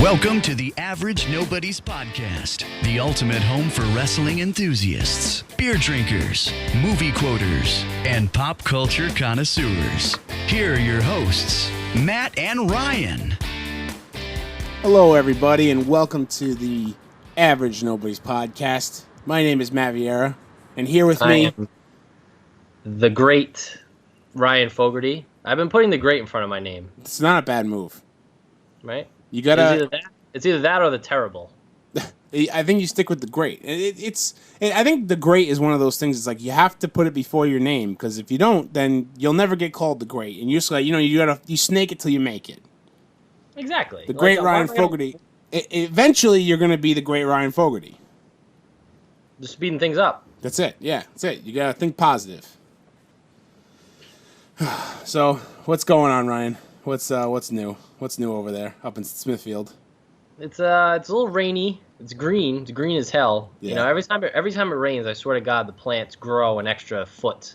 Welcome to the Average Nobodies podcast, the ultimate home for wrestling enthusiasts, beer drinkers, movie quoters, and pop culture connoisseurs. Here are your hosts, Matt and Ryan. Hello, everybody, and welcome to the Average Nobodies podcast. My name is Matt Vieira, and here with me... I am the great Ryan Fogarty. I've been putting the great in front of my name. It's not a bad move. Right? You gotta... It's either that or the terrible. I think you stick with the great. I think the great is one of those things. It's like you have to put it before your name, because if you don't, then you'll never get called the great. And you're just like, you snake it till you make it. Exactly. The great Ryan Fogarty. Eventually, you're gonna be the great Ryan Fogarty. Just speeding things up. That's it. Yeah, that's it. You gotta think positive. So, what's going on, Ryan? What's new? What's new over there up in Smithfield? It's a little rainy. It's green. It's green as hell. Yeah. You know, every time it rains, I swear to God, the plants grow an extra foot.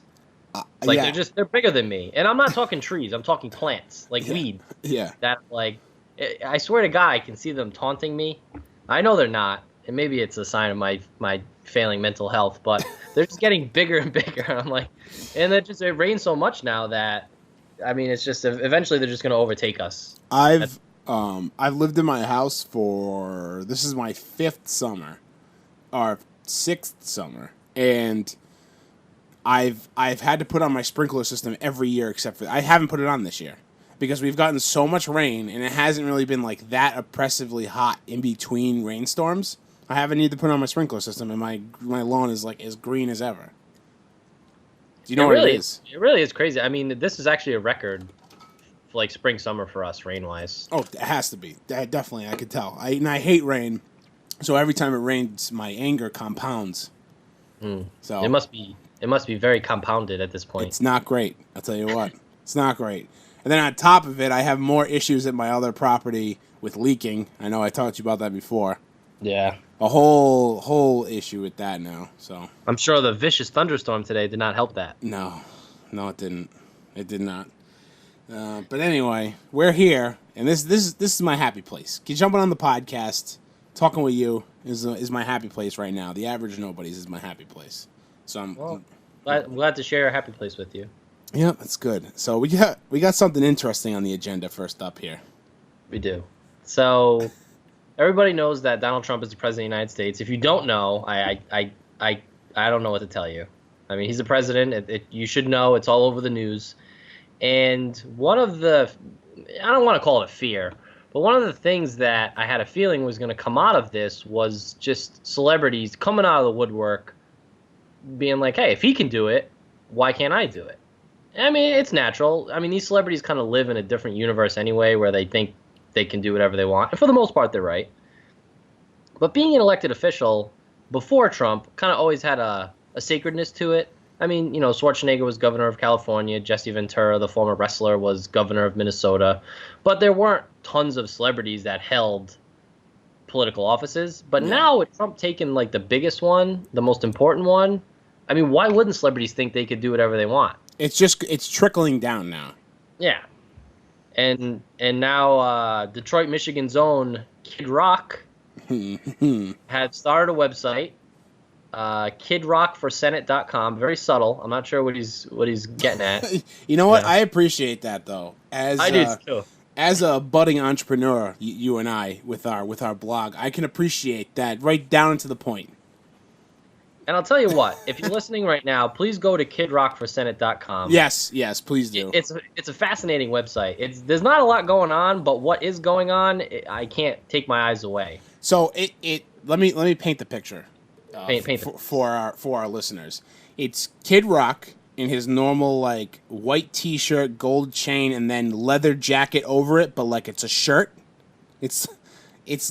It's like they're bigger than me, and I'm not talking trees. I'm talking plants, like weed. Yeah. That I swear to God, I can see them taunting me. I know they're not, and maybe it's a sign of my failing mental health, but they're just getting bigger and bigger. I'm like, and it rains so much now that, I mean, it's just eventually they're just going to overtake us. I've lived in my house this is my 5th summer, or 6th summer, and I've had to put on my sprinkler system every year except for I haven't put it on this year because we've gotten so much rain and it hasn't really been like that oppressively hot in between rainstorms. I haven't needed to put on my sprinkler system, and my lawn is like as green as ever. Do you know what it is? It really is crazy. I mean, this is actually a record for like spring, summer for us, rain-wise. Oh, it has to be. Definitely, I could tell. I hate rain, so every time it rains, my anger compounds. So it must be very compounded at this point. It's not great. I'll tell you what. It's not great. And then on top of it, I have more issues at my other property with leaking. I know I talked to you about that before. Yeah. A whole issue with that now. So I'm sure the vicious thunderstorm today did not help that. No, it didn't. It did not. But anyway, we're here, and this is my happy place. Jumping on the podcast, talking with you is my happy place right now. The Average Nobodies is my happy place. So I'm glad to share a happy place with you. Yeah, that's good. So we got something interesting on the agenda first up here. We do. So everybody knows that Donald Trump is the president of the United States. If you don't know, I don't know what to tell you. I mean, he's the president. You should know. It's all over the news. And one of the, I don't want to call it a fear, but one of the things that I had a feeling was going to come out of this was just celebrities coming out of the woodwork being like, hey, if he can do it, why can't I do it? I mean, it's natural. I mean, these celebrities kind of live in a different universe anyway, where they think they can do whatever they want. And for the most part, they're right. But being an elected official before Trump kind of always had a sacredness to it. I mean, you know, Schwarzenegger was governor of California. Jesse Ventura, the former wrestler, was governor of Minnesota. But there weren't tons of celebrities that held political offices. But now with Trump taking like the biggest one, the most important one, I mean, why wouldn't celebrities think they could do whatever they want? It's trickling down now. Yeah. And now Detroit, Michigan's own Kid Rock had started a website, kidrockforsenate.com. Very subtle. I'm not sure what he's getting at. You know what? Yeah. I appreciate that though. I do too. As a budding entrepreneur, you and I with our blog, I can appreciate that right down to the point. And I'll tell you what, if you're listening right now, please go to kidrockforsenate.com. Yes, please do. It's a fascinating website. There's not a lot going on, but what is going on, I can't take my eyes away. So let me paint the picture paint for our listeners. It's Kid Rock in his normal like white T-shirt, gold chain, and then leather jacket over it, but like it's a shirt. It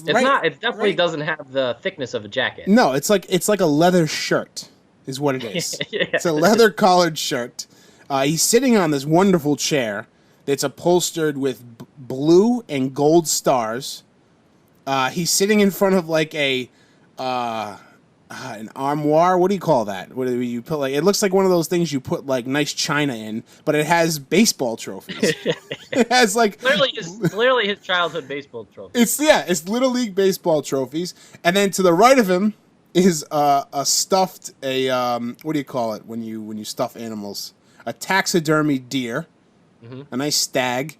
definitely doesn't have the thickness of a jacket. No, it's like a leather shirt is what it is. Yeah. It's a leather collared shirt. He's sitting on this wonderful chair that's upholstered with blue and gold stars. He's sitting in front of like a an armoire. What do you call that? What do you put? Like, it looks like one of those things you put like nice china in, but it has baseball trophies. It has like clearly his childhood baseball trophy. It's Little League baseball trophies, and then to the right of him is a stuffed what do you call it when you stuff animals? A taxidermy deer, a nice stag,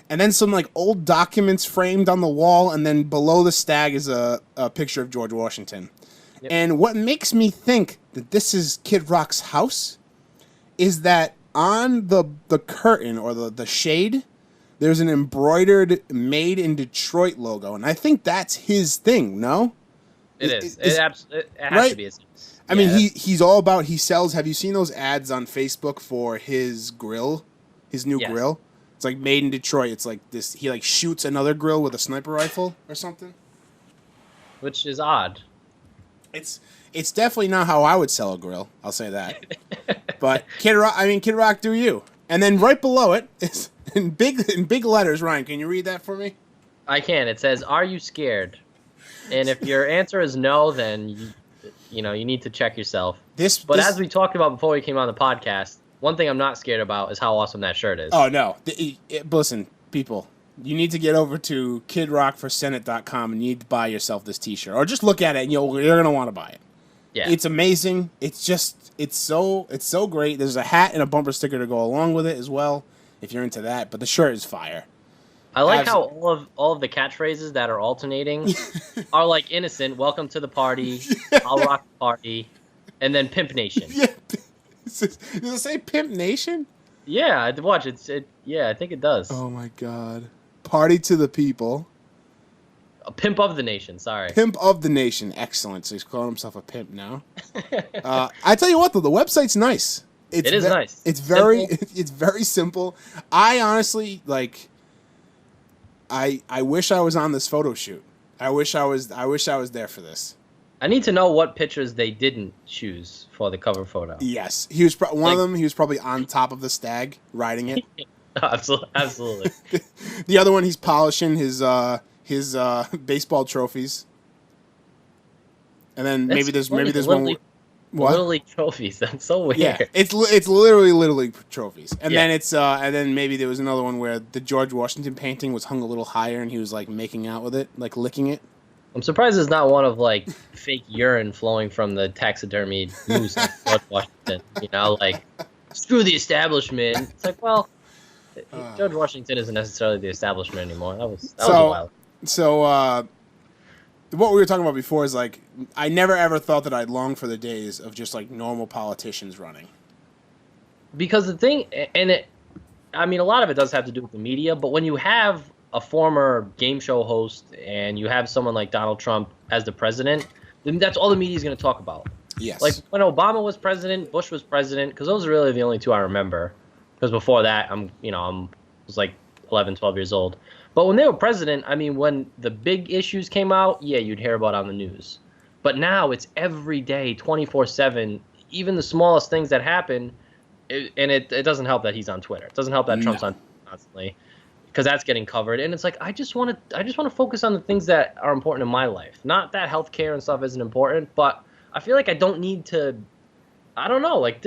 and then some like old documents framed on the wall, and then below the stag is a picture of George Washington. Yep. And what makes me think that this is Kid Rock's house is that on the curtain or the shade, there's an embroidered "Made in Detroit" logo, and I think that's his thing. No, it is. It has right? to be his. I mean, he's all about. He sells. Have you seen those ads on Facebook for his grill, his new grill? It's like "Made in Detroit." It's like this. He like shoots another grill with a sniper rifle or something, which is odd. It's definitely not how I would sell a grill. I'll say that. But Kid Rock, do you? And then right below it is in big letters. Ryan, can you read that for me? I can. It says, "Are you scared?" And if your answer is no, then you need to check yourself. But as we talked about before we came on the podcast, one thing I'm not scared about is how awesome that shirt is. Oh no! Listen, people. You need to get over to kidrockforsenate.com and you need to buy yourself this T-shirt, or just look at it and you're gonna want to buy it. Yeah, it's amazing. It's so great. There's a hat and a bumper sticker to go along with it as well, if you're into that. But the shirt is fire. I like how all of the catchphrases that are alternating are like innocent. Welcome to the party. I'll rock the party, and then Pimp Nation. Yeah, does it say Pimp Nation? Yeah, watch it. Yeah, I think it does. Oh my God. Party to the people. A pimp of the nation, sorry. Pimp of the nation, excellent. So he's calling himself a pimp now. I tell you what, though, the website's nice. It is nice. It's very simple. I honestly like. I wish I was on this photo shoot. I wish I was there for this. I need to know what pictures they didn't choose for the cover photo. Yes, he was one of them. He was probably on top of the stag riding it. Absolutely. The other one, he's polishing his baseball trophies. And then maybe there's one. What? Little League trophies. That's so weird. Yeah, it's literally Little League trophies. And then and then maybe there was another one where the George Washington painting was hung a little higher and he was like making out with it, like licking it. I'm surprised it's not one of like fake urine flowing from the taxidermied moose in George Washington. Like screw the establishment. It's like, well, George Washington isn't necessarily the establishment anymore. That was a while. So what we were talking about before is like I never ever thought that I'd long for the days of just like normal politicians running. Because the thing, I mean, a lot of it does have to do with the media, but when you have a former game show host and you have someone like Donald Trump as the president, then that's all the media is going to talk about. Yes. Like when Obama was president, Bush was president, because those are really the only two I remember. Because before that, I was like 11, 12 years old. But when they were president, I mean, when the big issues came out, yeah, you'd hear about it on the news. But now it's every day, 24/7, even the smallest things that happen. And it doesn't help that he's on Twitter. It doesn't help that Trump's on constantly, because that's getting covered. And it's like I just want to focus on the things that are important in my life. Not that healthcare and stuff isn't important, but I feel like I don't need to. I don't know. Like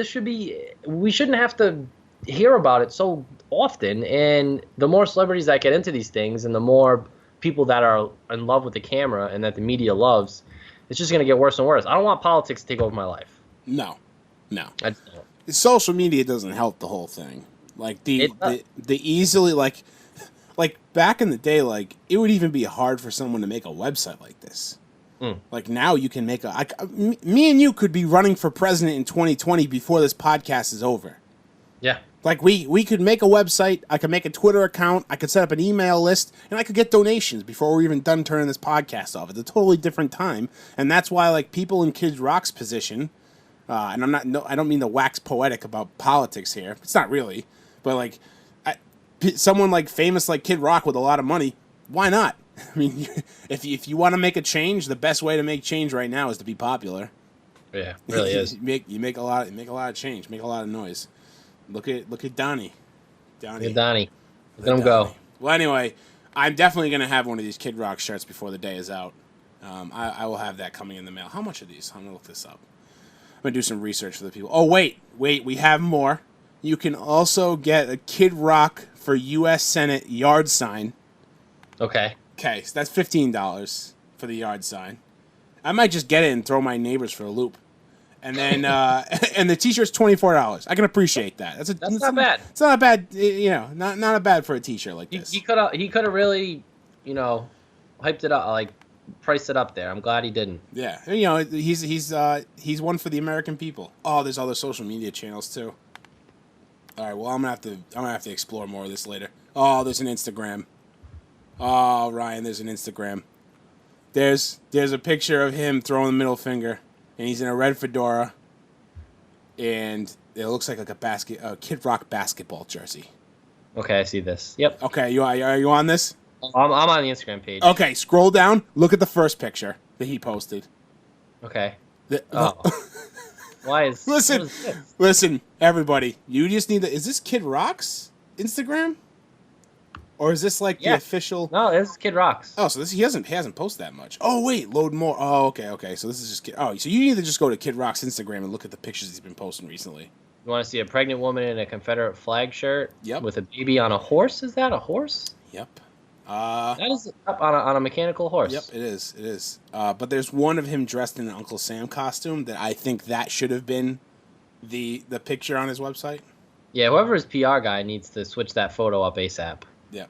we shouldn't have to hear about it so often. And the more celebrities that get into these things, and the more people that are in love with the camera and that the media loves, it's just going to get worse and worse. I don't want politics to take over my life. No. I just don't. Social media doesn't help the whole thing. Like the easily like back in the day, like it would even be hard for someone to make a website like this. Like now you can make me and you could be running for president in 2020 before this podcast is over. Yeah. Like we could make a website, I could make a Twitter account, I could set up an email list, and I could get donations before we're even done turning this podcast off. It's a totally different time, and that's why like people in Kid Rock's position, and I don't mean to wax poetic about politics here. It's not really, but like someone like famous like Kid Rock with a lot of money, why not? I mean, if you want to make a change, the best way to make change right now is to be popular. Yeah, it really is. You make a lot of change, make a lot of noise. Look at Donnie. Look at Donnie. Let him go. Well, anyway, I'm definitely going to have one of these Kid Rock shirts before the day is out. I will have that coming in the mail. How much are these? I'm gonna look this up. I'm gonna do some research for the people. Oh wait, we have more. You can also get a Kid Rock for U.S. Senate yard sign. Okay. Okay, so that's $15 for the yard sign. I might just get it and throw my neighbors for a loop. And then and the T-shirt's $24. I can appreciate that. That's not bad. It's not a bad, not a bad for a T-shirt like this. He could have really, hyped it up, like priced it up there. I'm glad he didn't. Yeah, he's one for the American people. Oh, there's other social media channels too. All right, well I'm gonna have to explore more of this later. Oh, there's an Instagram. Oh, Ryan, there's an Instagram. There's a picture of him throwing the middle finger, and he's in a red fedora, and it looks like a Kid Rock basketball jersey. Okay, I see this. Yep. Okay, are you on this? I'm on the Instagram page. Okay, scroll down. Look at the first picture that he posted. Okay. Why is Listen, everybody. You just need is this Kid Rock's Instagram? Or is this like the official? No, this is Kid Rock's. Oh, so he hasn't posted that much. Oh wait, load more. Oh, okay. So this is just so you need to just go to Kid Rock's Instagram and look at the pictures he's been posting recently. You want to see a pregnant woman in a Confederate flag shirt? Yep. With a baby on a horse? Is that a horse? Yep. That is up on a mechanical horse. Yep, it is. But there's one of him dressed in an Uncle Sam costume that I think that should have been the picture on his website. Yeah, whoever his PR guy needs to switch that photo up ASAP. Yep.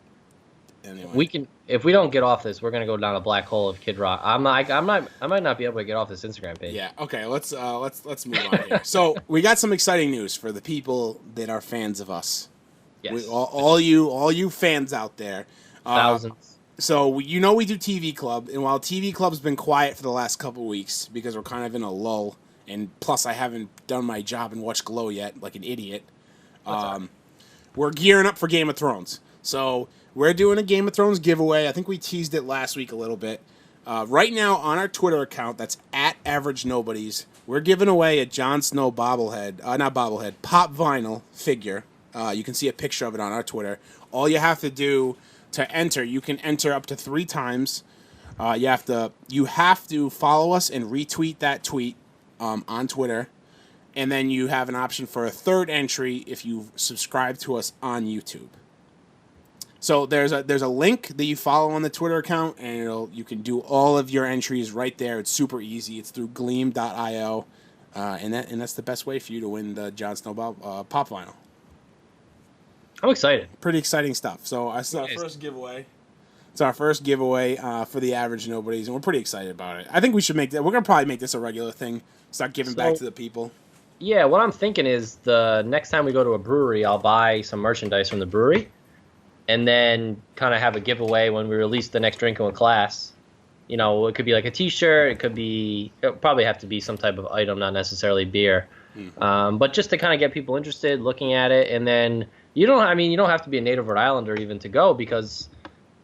Anyway. We can, if we don't get off this, we're gonna go down a black hole of Kid Rock. I might not be able to get off this Instagram page. Yeah. Okay. Let's move on here. So we got some exciting news for the people that are fans of us. Yes. All you fans out there. Thousands. So we do TV Club, and while TV Club's been quiet for the last couple weeks because we're kind of in a lull, and plus I haven't done my job and watched Glow yet, like an idiot. We're gearing up for Game of Thrones. So we're doing a Game of Thrones giveaway. I think we teased it last week a little bit. Right now on our Twitter account, that's @AverageNobodies, we're giving away a Jon Snow pop vinyl figure. You can see a picture of it on our Twitter. All you have to do to enter, you can enter up to 3 times. You have to follow us and retweet that tweet on Twitter. And then you have an option for a third entry if you subscribe to us on YouTube. So there's a link that you follow on the Twitter account, and you can do all of your entries right there. It's super easy. It's through Gleam.io, and that's the best way for you to win the Jon Snow pop vinyl. I'm excited. Pretty exciting stuff. So it's our first giveaway. It's our first giveaway for the Average Nobodies, and we're pretty excited about it. I think we should make that. We're gonna probably make this a regular thing. Start giving back to the people. Yeah, what I'm thinking is the next time we go to a brewery, I'll buy some merchandise from the brewery, and then kind of have a giveaway when we release the next Drinking with Class. It could be like a T-shirt. It'll probably have to be some type of item, not necessarily beer. But just to kind of get people interested, looking at it, and then you don't have to be a native Rhode Islander even to go, because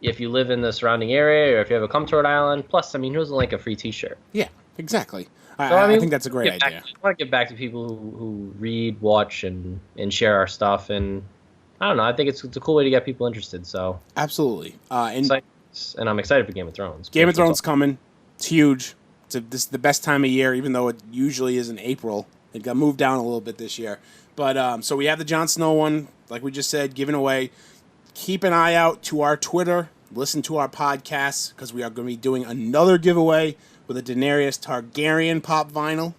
if you live in the surrounding area or if you ever come to Rhode Island, plus, who doesn't like a free T-shirt? Yeah, exactly. I think that's a great idea. I want to give back to people who read, watch, and share our stuff, and I don't know. I think it's a cool way to get people interested. So absolutely, and I'm excited for Game of Thrones. Game of Thrones coming. It's huge. This is the best time of year, even though it usually is in April. It got moved down a little bit this year, but so we have the Jon Snow one, like we just said, given away. Keep an eye out to our Twitter. Listen to our podcasts, because we are going to be doing another giveaway with a Daenerys Targaryen pop vinyl.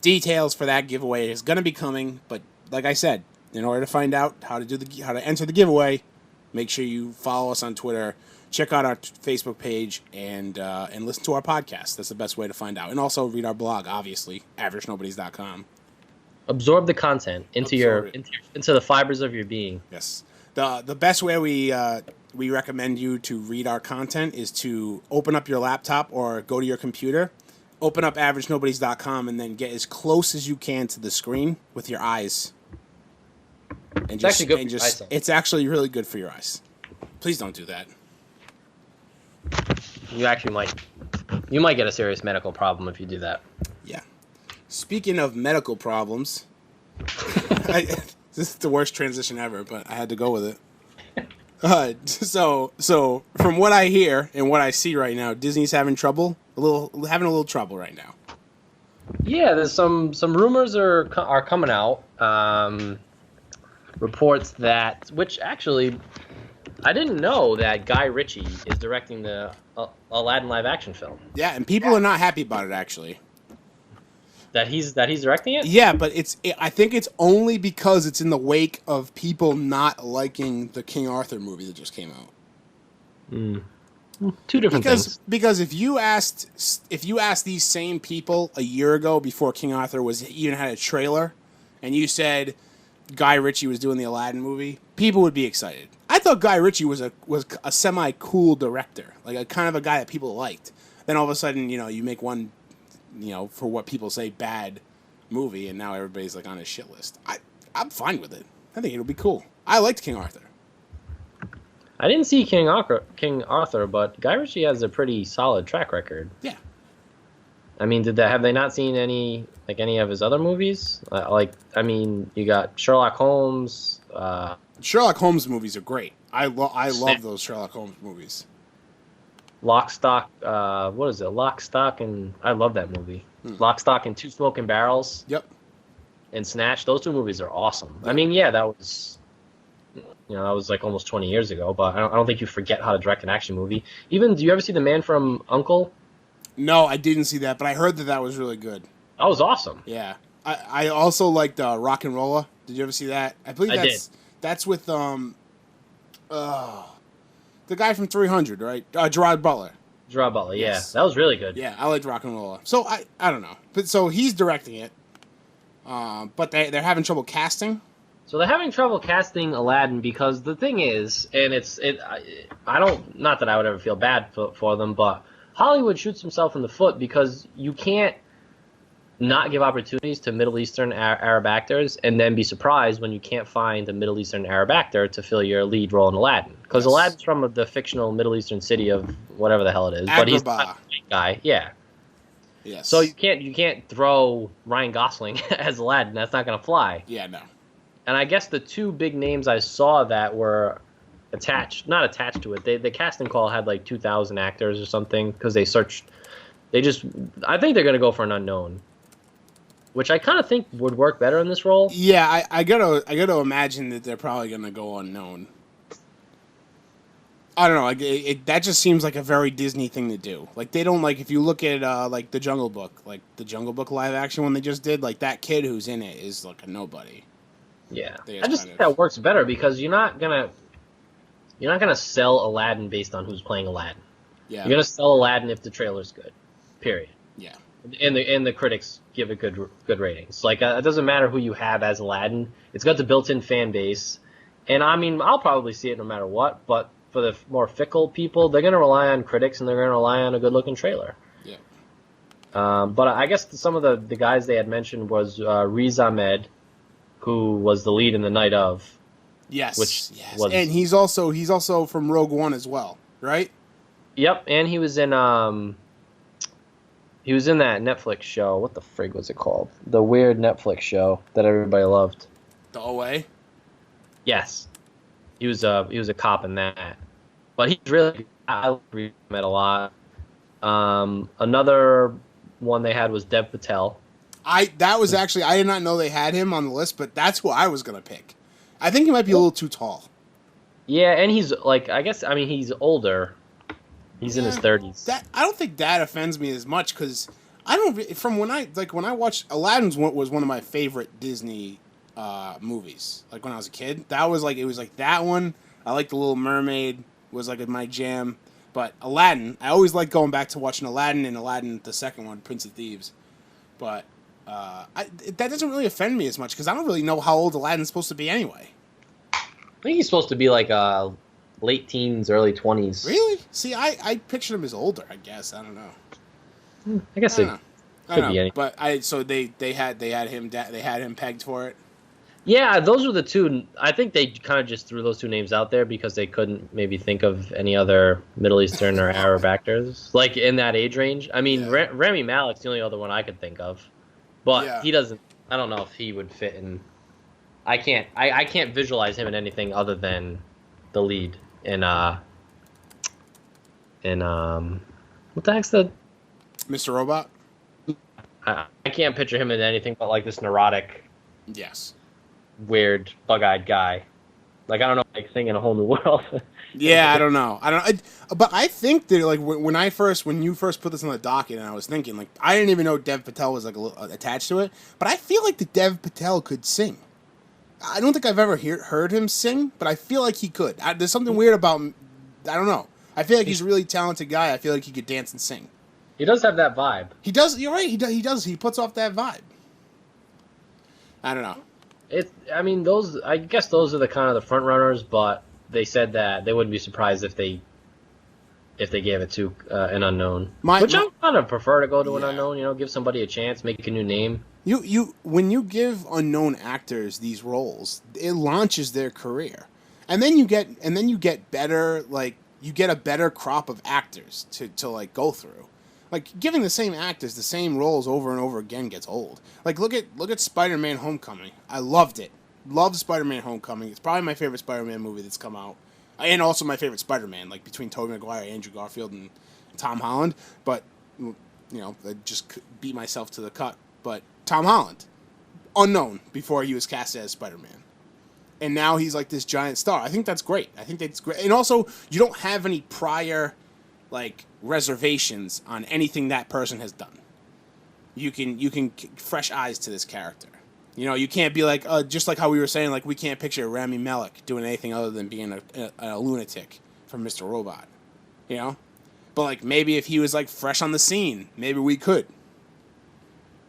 Details for that giveaway is going to be coming, but like I said, in order to find out how to enter the giveaway, make sure you follow us on Twitter, check out our Facebook page, and listen to our podcast. That's the best way to find out. And also read our blog, obviously, AverageNobodies.com. Absorb the content into the fibers of your being. Yes. The best way we recommend you to read our content is to open up your laptop or go to your computer, open up AverageNobodies.com, and then get as close as you can to the screen with your eyes. And it's actually really good for your eyes. Please don't do that. You actually might get a serious medical problem if you do that. Yeah. Speaking of medical problems, this is the worst transition ever, but I had to go with it. So from what I hear and what I see right now, Disney's having a little trouble right now. Yeah, there's some rumors are coming out. Reports that, which actually I didn't know that Guy Ritchie is directing the Aladdin live action film. Yeah, and people are not happy about it actually. That he's directing it? Yeah, but I think it's only because it's in the wake of people not liking the King Arthur movie that just came out. Two different things. Because if you asked these same people a year ago before King Arthur was even had a trailer, and you said Guy Ritchie was doing the Aladdin movie, people would be excited. I thought Guy Ritchie was a semi cool director, like a kind of a guy that people liked. Then all of a sudden, you make one, for what people say bad movie, and now everybody's like on his shit list. I'm fine with it. I think it'll be cool. I liked King Arthur. I didn't see King Arthur, but Guy Ritchie has a pretty solid track record. Yeah. I mean, have they not seen any of his other movies? You got Sherlock Holmes. Sherlock Holmes movies are great. I love those Sherlock Holmes movies. Lock, Stock. What is it? Lock, Stock, and I love that movie. Lock, Stock, and Two Smoking Barrels. Yep. And Snatch. Those two movies are awesome. Yep. I mean, yeah, that was. That was like almost 20 years ago, but I don't think you forget how to direct an action movie. Even, do you ever see The Man from U.N.C.L.E.? No, I didn't see that, but I heard that was really good. That was awesome. Yeah. I also liked Rock and Rolla. Did you ever see that? I believe that's with the guy from 300, right? Gerard Butler. Gerard Butler, yes. Yeah. That was really good. Yeah, I liked Rock and Rolla. So I don't know. But so he's directing it. But they're having trouble casting. So they're having trouble casting Aladdin because the thing is, and I don't, not that I would ever feel bad for them, but Hollywood shoots himself in the foot because you can't not give opportunities to Middle Eastern Arab actors and then be surprised when you can't find a Middle Eastern Arab actor to fill your lead role in Aladdin. Because yes. Aladdin's from the fictional Middle Eastern city of whatever the hell it is, Agrabah. But he's not a white guy. Yeah. Yes. So you can't throw Ryan Gosling as Aladdin. That's not going to fly. Yeah, no. And I guess the two big names I saw that were not attached to it, the casting call had like 2,000 actors or something because I think they're going to go for an unknown, which I kind of think would work better in this role. Yeah, I gotta imagine that they're probably going to go unknown. I don't know, that just seems like a very Disney thing to do. Like, they don't, like, if you look at, like, the Jungle Book live action one they just did, like, that kid who's in it is, like, a nobody. Yeah, I just think that works better because you're not gonna sell Aladdin based on who's playing Aladdin. Yeah, you're gonna sell Aladdin if the trailer's good. Period. Yeah, and the critics give it good ratings. Like it doesn't matter who you have as Aladdin. It's got the built-in fan base, and I mean I'll probably see it no matter what. But for the more fickle people, they're gonna rely on critics and they're gonna rely on a good-looking trailer. Yeah. But I guess some of the guys they had mentioned was Riz Ahmed, who was the lead in The Night Of. Yes. Was, and he's also from Rogue One as well, right? Yep, and he was in that Netflix show. What the frig was it called? The weird Netflix show that everybody loved. The OA? Yes. He was a cop in that. But he's really I met a lot. Another one they had was Dev Patel. I did not know they had him on the list, but that's who I was gonna pick. I think he might be a little too tall. Yeah, and he's he's older. He's in his 30s. I don't think that offends me as much because when I watched Aladdin's was one of my favorite Disney movies. Like when I was a kid, it was like that one. I like The Little Mermaid was like my jam, but Aladdin, I always like going back to watching Aladdin and Aladdin the second one, Prince of Thieves, but. That doesn't really offend me as much because I don't really know how old Aladdin's supposed to be anyway. I think he's supposed to be like late teens, early 20s. Really? See, I pictured him as older. I guess I don't know. I guess it could be anything. But they had him pegged for it. Yeah, those were the two. I think they kind of just threw those two names out there because they couldn't maybe think of any other Middle Eastern or Arab actors like in that age range. I mean, yeah. Rami Malek's the only other one I could think of. But he doesn't. I don't know if he would fit in. I can't visualize him in anything other than the lead. in what the heck's the Mr. Robot? I can't picture him in anything but like this neurotic, Yes. weird, bug-eyed guy. Like I don't know, like singing a whole new world. Yeah, I don't know. But I think that like when you first put this on the docket, and I was thinking like I didn't even know Dev Patel was like attached to it. But I feel like the Dev Patel could sing. I don't think I've ever heard him sing, but I feel like he could. There's something weird about him. I don't know. I feel like he's a really talented guy. I feel like he could dance and sing. He does have that vibe. He does. You're right. He does. He puts off that vibe. I don't know. I guess those are the kind of the front runners, but they said that they wouldn't be surprised if they gave it to an unknown. Which I kind of prefer to go to an unknown. Give somebody a chance, make a new name. When you give unknown actors these roles, it launches their career, and then you get better. Like you get a better crop of actors to like go through. Like giving the same actors the same roles over and over again gets old. Like look at Spider-Man: Homecoming. I loved it. Loved Spider-Man: Homecoming. It's probably my favorite Spider-Man movie that's come out, and also my favorite Spider-Man. Like between Tobey Maguire, Andrew Garfield, and Tom Holland. But I just beat myself to the cut. But Tom Holland, unknown before he was casted as Spider-Man, and now he's like this giant star. I think that's great. And also you don't have any prior like reservations on anything that person has done. You can fresh eyes to this character. You can't be like just like how we were saying, like we can't picture Rami Malek doing anything other than being a lunatic from Mr. Robot. But like maybe if he was like fresh on the scene, maybe we could.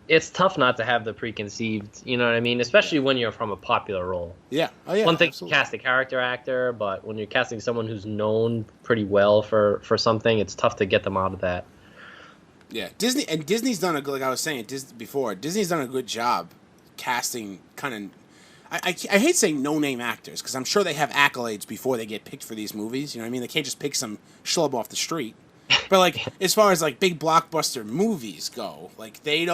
It's tough not to have the preconceived, you know what I mean? Especially when you're from a popular role. Yeah. Oh yeah. One thing absolutely. to cast a character actor, but when you're casting someone who's known pretty well for something, it's tough to get them out of that. Yeah, Disney's done like I was saying before. Disney's done a good job casting kind of. I hate saying no-name actors because I'm sure they have accolades before they get picked for these movies. You know what I mean? They can't just pick some schlub off the street. But like as far as like big blockbuster movies go, like they're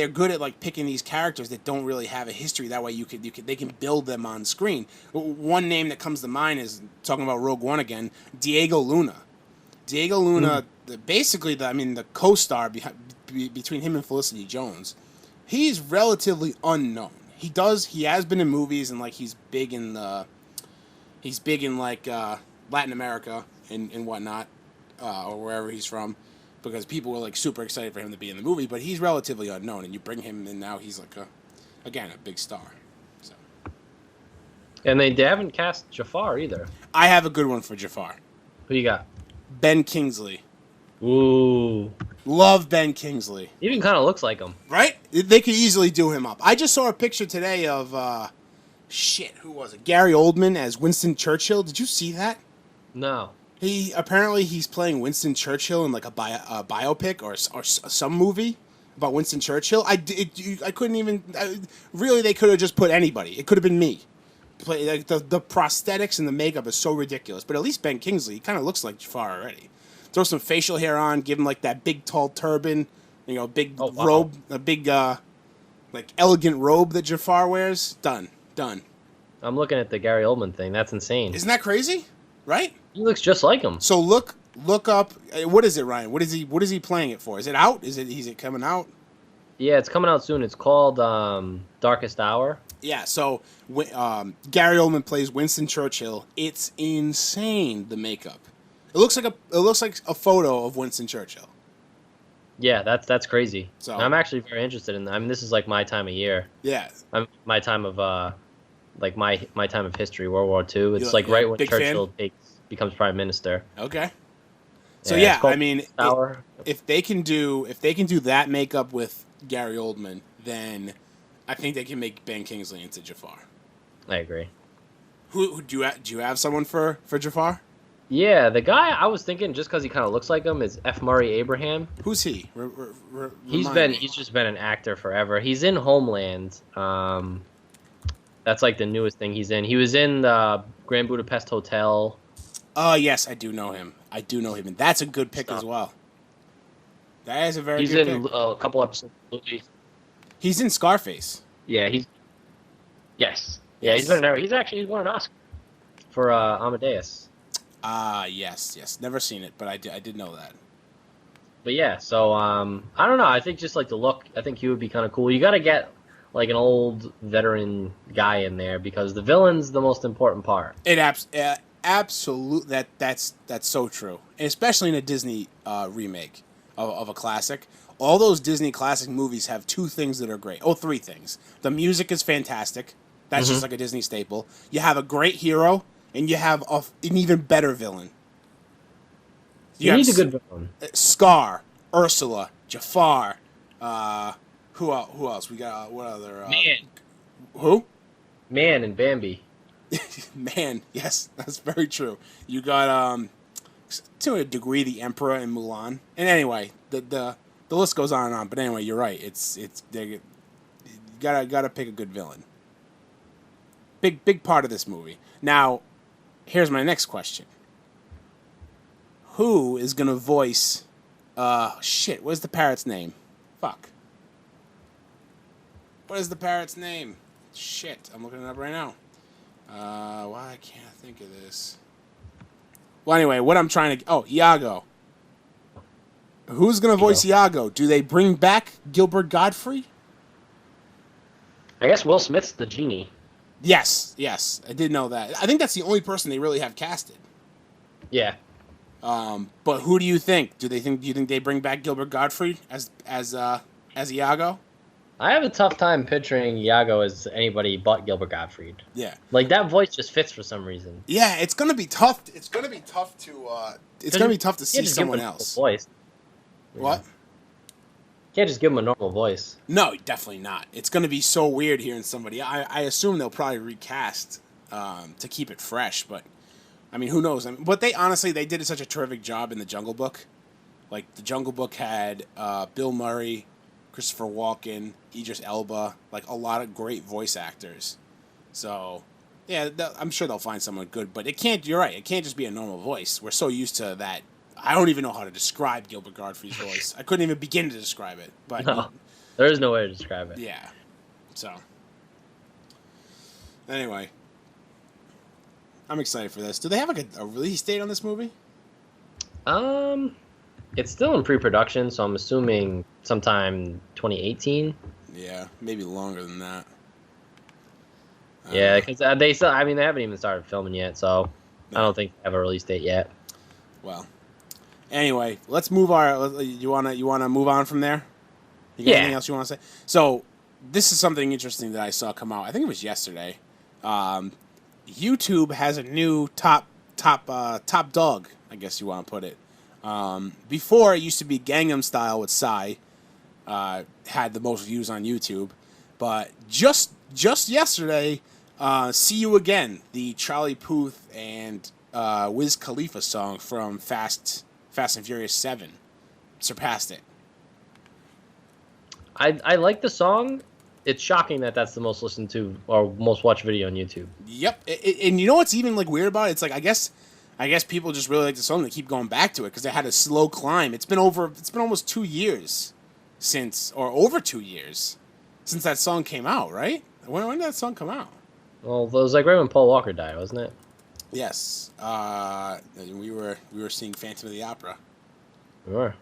good at like picking these characters that don't really have a history. That way they can build them on screen. One name that comes to mind is talking about Rogue One again, Diego Luna. Basically the co-star between him and Felicity Jones. He's relatively unknown. He has been in movies and like he's big in like Latin America and whatnot, or wherever he's from, because people were like super excited for him to be in the movie. But he's relatively unknown, and you bring him in now, he's like a big star. So. And they haven't cast Jafar either. I have a good one for Jafar. Who you got? Ben Kingsley. Ooh. Love Ben Kingsley. Even kind of looks like him. Right? They could easily do him up. I just saw a picture today of, who was it? Gary Oldman as Winston Churchill. Did you see that? No. He's playing Winston Churchill in like a biopic or some movie about Winston Churchill. I couldn't even... really, they could have just put anybody. It could have been me. Like the prosthetics and the makeup is so ridiculous. But at least Ben Kingsley kind of looks like Jafar already. Throw some facial hair on, give him like that big tall turban, big robe, a big like elegant robe that Jafar wears. Done. I'm looking at the Gary Oldman thing. That's insane. Isn't that crazy? Right? He looks just like him. So look up. What is it, Ryan? What is he playing it for? Is it out? Is it coming out? Yeah, it's coming out soon. It's called Darkest Hour. Yeah. So Gary Oldman plays Winston Churchill. It's insane. The makeup. It looks like a photo of Winston Churchill. Yeah, that's crazy. So I'm actually very interested in that. I mean, this is like my time of year. Yeah. My time of my time of history, World War II. It's like right when Churchill becomes prime minister. Okay. So yeah, I mean, Hour. if they can do that makeup with Gary Oldman, then I think they can make Ben Kingsley into Jafar. I agree. Who do you have someone for Jafar? Yeah, the guy I was thinking, just because he kind of looks like him, is F. Murray Abraham. Who's he? He's just been an actor forever. He's in Homeland. That's like the newest thing he's in. He was in the Grand Budapest Hotel. Oh yes, I do know him, and that's a good pick as well. That is a very good pick. He's in a couple episodes of the movie. He's in Scarface. Yeah, Yes. Yeah, he's been there. He's won an Oscar. for Amadeus. Yes. Never seen it, but I did know that. But yeah, so I don't know. I think just like the look, I think he would be kind of cool. You got to get like an old veteran guy in there because the villain's the most important part. Absolutely, that's so true, and especially in a Disney remake of a classic. All those Disney classic movies have two things that are great. Oh, three things. The music is fantastic. That's just like a Disney staple. You have a great hero, and you have an even better villain. You need a good villain. Scar, Ursula, Jafar. Who else? We got what other? Man. Who? Man and Bambi. Man, yes, that's very true. You got to a degree the Emperor in Mulan. And anyway, the list goes on and on. But anyway, you're right. You gotta pick a good villain. Big part of this movie. Now, here's my next question. Who is gonna voice what's the parrot's name? Fuck. What is the parrot's name? Shit, I'm looking it up right now. Why can't I think of this? Well, anyway, what I'm trying to... Oh, Iago. Who's going to voice Iago? Do they bring back Gilbert Gottfried? I guess Will Smith's the genie. Yes. I did know that. I think that's the only person they really have casted. Yeah. But who do you think? Do you think they bring back Gilbert Gottfried as Iago? I have a tough time picturing Iago as anybody but Gilbert Gottfried. Yeah. Like, that voice just fits for some reason. Yeah, it's going to be tough. It's going to be tough to see someone else. Voice. What? Can't just give him a normal voice. No, definitely not. It's going to be so weird hearing somebody. I assume they'll probably recast to keep it fresh, but I mean, who knows? But they did such a terrific job in The Jungle Book. Like, The Jungle Book had Bill Murray, Christopher Walken, Idris Elba, like a lot of great voice actors. So, yeah, I'm sure they'll find someone good, but you're right, it can't just be a normal voice. We're so used to that. I don't even know how to describe Gilbert Gottfried's voice. I couldn't even begin to describe it. But no, there is no way to describe it. Yeah. So, anyway, I'm excited for this. Do they have like a release date on this movie? It's still in pre-production, so I'm assuming sometime 2018. Yeah, maybe longer than that. Yeah, because they haven't even started filming yet, so I don't think they have a release date yet. Well, anyway, let's move you wanna move on from there? You got anything else you want to say? So, this is something interesting that I saw come out. I think it was yesterday. YouTube has a new top dog, I guess you want to put it. Before, it used to be Gangnam Style with Psy, had the most views on YouTube, but just yesterday, See You Again, the Charlie Puth and Wiz Khalifa song from Fast and Furious 7, surpassed it. I like the song. It's shocking that that's the most listened to or most watched video on YouTube. Yep, and you know what's even like weird about it? It's like I guess people just really like the song. They keep going back to it because it had a slow climb. It's been almost 2 years over 2 years since that song came out, right? When did that song come out? Well, it was like right when Paul Walker died, wasn't it? Yes. We were seeing Phantom of the Opera. We were.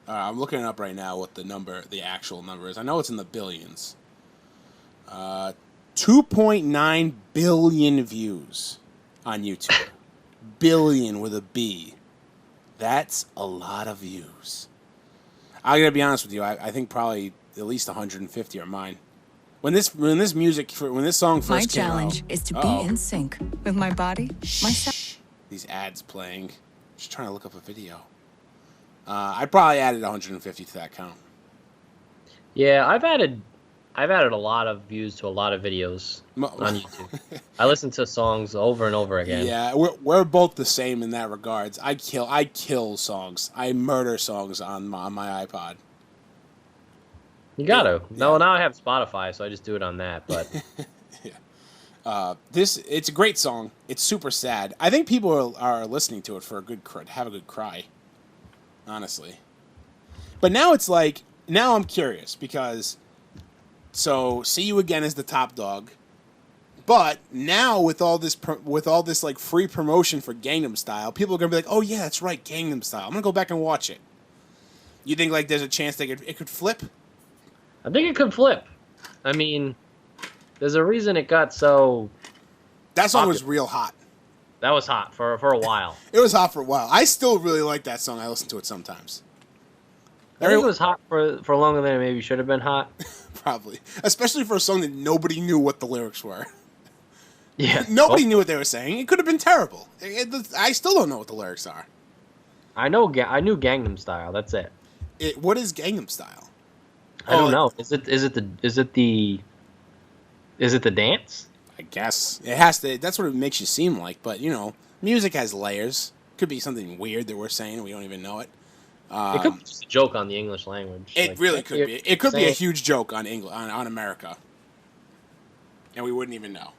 I'm looking it up right now what the actual number is. I know it's in the billions. 2.9 billion views on YouTube. Billion with a B. That's a lot of views. I gotta be honest with you. I think probably at least 150 are mine. When this song first came out. My challenge is to be in sync with my body, myself. These ads playing. Just trying to look up a video. I probably added 150 to that count. Yeah, I've added a lot of views to a lot of videos on YouTube. I listen to songs over and over again. Yeah, we're both the same in that regards. I kill songs. I murder songs on my iPod. You gotta. Yeah. No, now I have Spotify, so I just do it on that. But yeah. It's a great song. It's super sad. I think people are listening to it for have a good cry. Honestly. But now it's like, now I'm curious because, so See You Again is the top dog. But now with all this like free promotion for Gangnam Style, people are gonna be like, "Oh yeah, that's right, Gangnam Style. I'm gonna go back and watch it." You think like there's a chance it could flip? I think it could flip. I mean, there's a reason it got so. That song popular. was real hot. That was hot for a while. It was hot for a while. I still really like that song. I listen to it sometimes. I think it was hot for longer than it maybe should have been hot. Probably, especially for a song that nobody knew what the lyrics were. Yeah, Nobody knew what they were saying. It could have been terrible. I still don't know what the lyrics are. I knew Gangnam Style. That's it. What is Gangnam Style? I don't know. Is it the dance? I guess it has to. That's what it makes you seem like. But music has layers. Could be something weird that we're saying and we don't even know it. It could be just a joke on the English language. It really could be. It could be a huge joke on on America, and we wouldn't even know.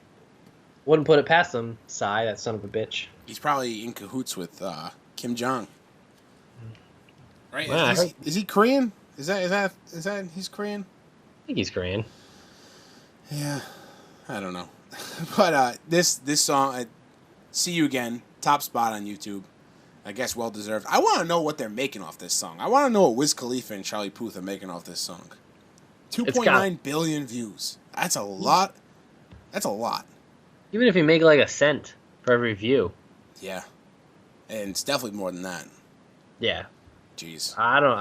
Wouldn't put it past him, Psy, that son of a bitch. He's probably in cahoots with Kim Jong. Right? Yeah, is he Korean? Is that he's Korean? I think he's Korean. Yeah, I don't know. But this song, "See You Again," top spot on YouTube. I guess well deserved. I want to know what they're making off this song. I want to know what Wiz Khalifa and Charlie Puth are making off this song. 2.9 billion views. That's a lot. That's a lot. Even if you make like a cent for every view. Yeah, and it's definitely more than that. Yeah. Jeez. I don't.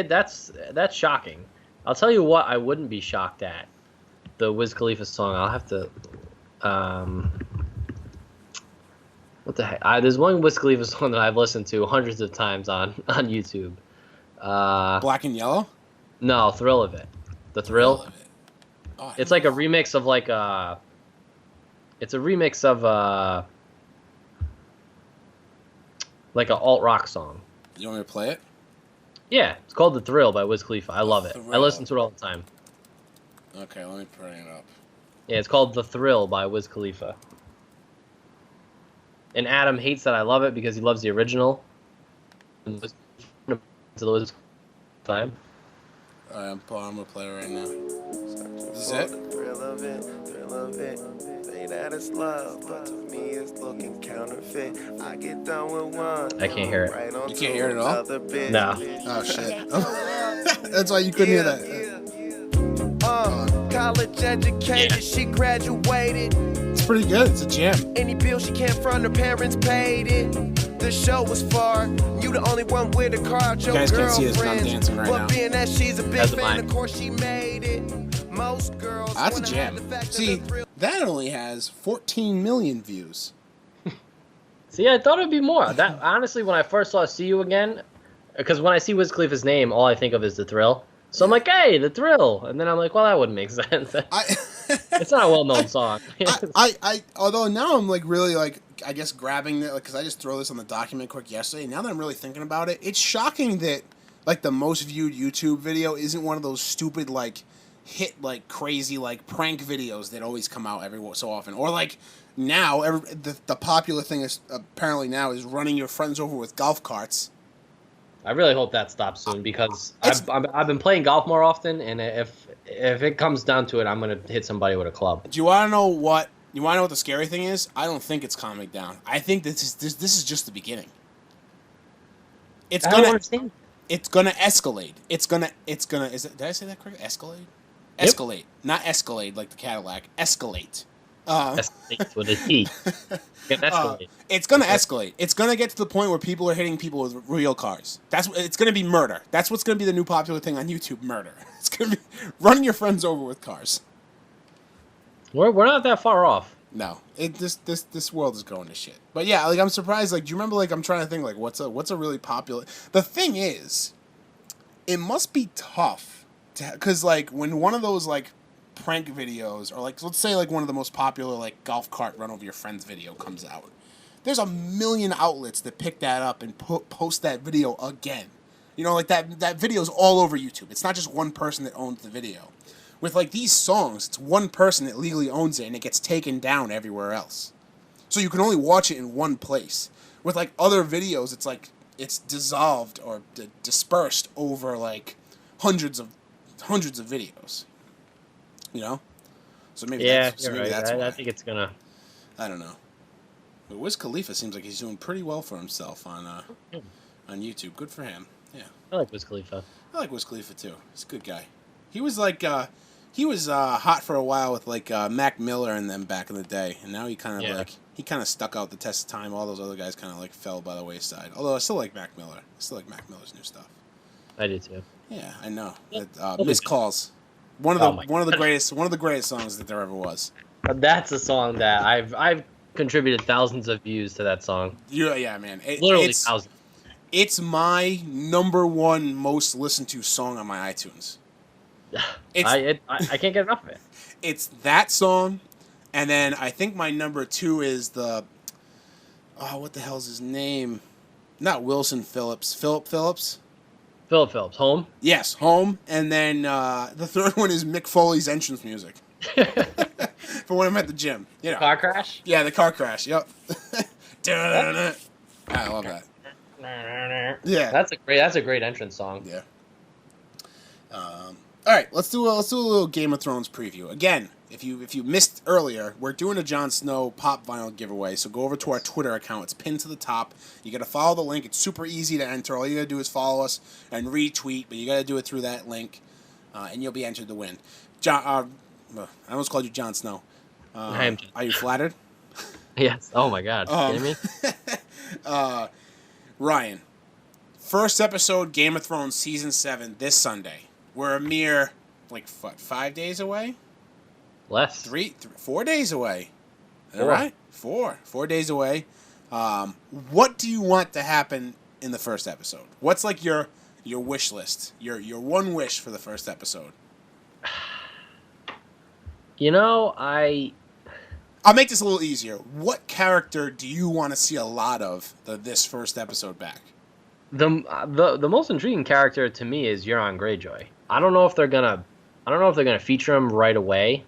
That's shocking. I'll tell you what. I wouldn't be shocked at the Wiz Khalifa song. I'll have to. What the heck? There's one Wiz Khalifa song that I've listened to hundreds of times on YouTube. Black and Yellow? No, Thrill of It. The Thrill. Of It. Oh, It's like a remix of like a. It's a remix of like an alt rock song. You want me to play it? Yeah, it's called The Thrill by Wiz Khalifa. I love it. I listen to it all the time. Okay, let me bring it up. Yeah, it's called The Thrill by Wiz Khalifa. And Adam hates that I love it because he loves the original. To the Wiz time. I'm gonna play it right now. This is it? Thrill of it. Say that it's love, but to me it's looking counterfeit. I get done with one. I can't hear it. Right on You can't hear it at all? No. Oh shit! That's why you couldn't hear that. College educated, she graduated. It's pretty good. It's a jam. Any bill she can't front, her parents paid it. The show was far. You the only one with a car. Your guys can't see us, but I'm dancing right now. But being that she's a big That's fan, mine. of course she made it. Most girls. That's a wanna jam. have the fact See, that the thrill- that only has 14 million views. See, I thought it'd be more. That honestly, when I first saw "See You Again," because when I see Wiz Khalifa's name, all I think of is The Thrill. So I'm like, hey, The Thrill, and then I'm like, well, that wouldn't make sense. It's not a well-known song. Although now I'm like really like I guess grabbing it because I just throw this on the document quick yesterday. Now that I'm really thinking about it, it's shocking that like the most viewed YouTube video isn't one of those stupid like hit like crazy like prank videos that always come out every so often, or like now the popular thing is apparently now is running your friends over with golf carts. I really hope that stops soon because I've been playing golf more often, and if it comes down to it, I'm gonna hit somebody with a club. Do you want to know what? You want to know what the scary thing is? I don't think it's calming down. I think this is just the beginning. I don't understand. It's gonna escalate. It's gonna. Did I say that correctly? Escalate. Yep. Escalate, not Escalade like the Cadillac. Escalate. Escalate with a T. Escalate. It's gonna escalate. It's gonna get to the point where people are hitting people with real cars. It's gonna be murder. That's what's gonna be the new popular thing on YouTube. Murder. It's gonna be running your friends over with cars. We're not that far off. No, this world is going to shit. But yeah, like I'm surprised. Like, do you remember? Like, I'm trying to think. Like, what's a really popular? The thing is, it must be tough because like when one of those like prank videos or like let's say like one of the most popular like golf cart run over your friend's video comes out, there's a million outlets that pick that up and post that video again. You know, like that video's all over YouTube. It's not just one person that owns the video. With like these songs, it's one person that legally owns it and it gets taken down everywhere else. So you can only watch it in one place. With like other videos, it's like it's dissolved or dispersed over like hundreds of videos. You know? So maybe Yeah, that's, so you're maybe right. that's why. I think it's gonna. I don't know. But Wiz Khalifa seems like he's doing pretty well for himself on YouTube. Good for him. Yeah. I like Wiz Khalifa. I like Wiz Khalifa too. He's a good guy. He was like hot for a while with like Mac Miller and them back in the day, and now he kind of stuck out the test of time. All those other guys kind of like fell by the wayside. Although I still like Mac Miller. I still like Mac Miller's new stuff. I do too. Yeah, I know. Yeah. Missed Calls. One of the greatest songs that there ever was. That's a song that I've contributed thousands of views to that song. Yeah, man. Literally thousands. It's my number one most listened to song on my iTunes. I can't get enough of it. It's that song, and then I think my number two is the what the hell's his name? Not Wilson Phillips. Philip Phillips. Philip Phillips. Home. Yes, Home, and then the third one is Mick Foley's entrance music. For when I'm at the gym, you know. Car crash. Yeah, the car crash. Yep. I love that. Yeah, that's a great entrance song. Yeah. All right, let's do a little Game of Thrones preview again. If you missed earlier, we're doing a Jon Snow pop vinyl giveaway. So go over to our Twitter account. It's pinned to the top. You got to follow the link. It's super easy to enter. All you got to do is follow us and retweet, but you got to do it through that link, and you'll be entered to win. I almost called you Jon Snow. Are you flattered? Yes. Oh my God. Kidding me? Ryan, first episode Game of Thrones season 7 this Sunday. We're a mere 5 days away. Less. 4 days away. All right, 4 days away. What do you want to happen in the first episode? What's like your wish list? Your one wish for the first episode? You know, I'll make this a little easier. What character do you want to see a lot of this first episode back? The most intriguing character to me is Euron Greyjoy. I don't know if they're gonna feature him right away.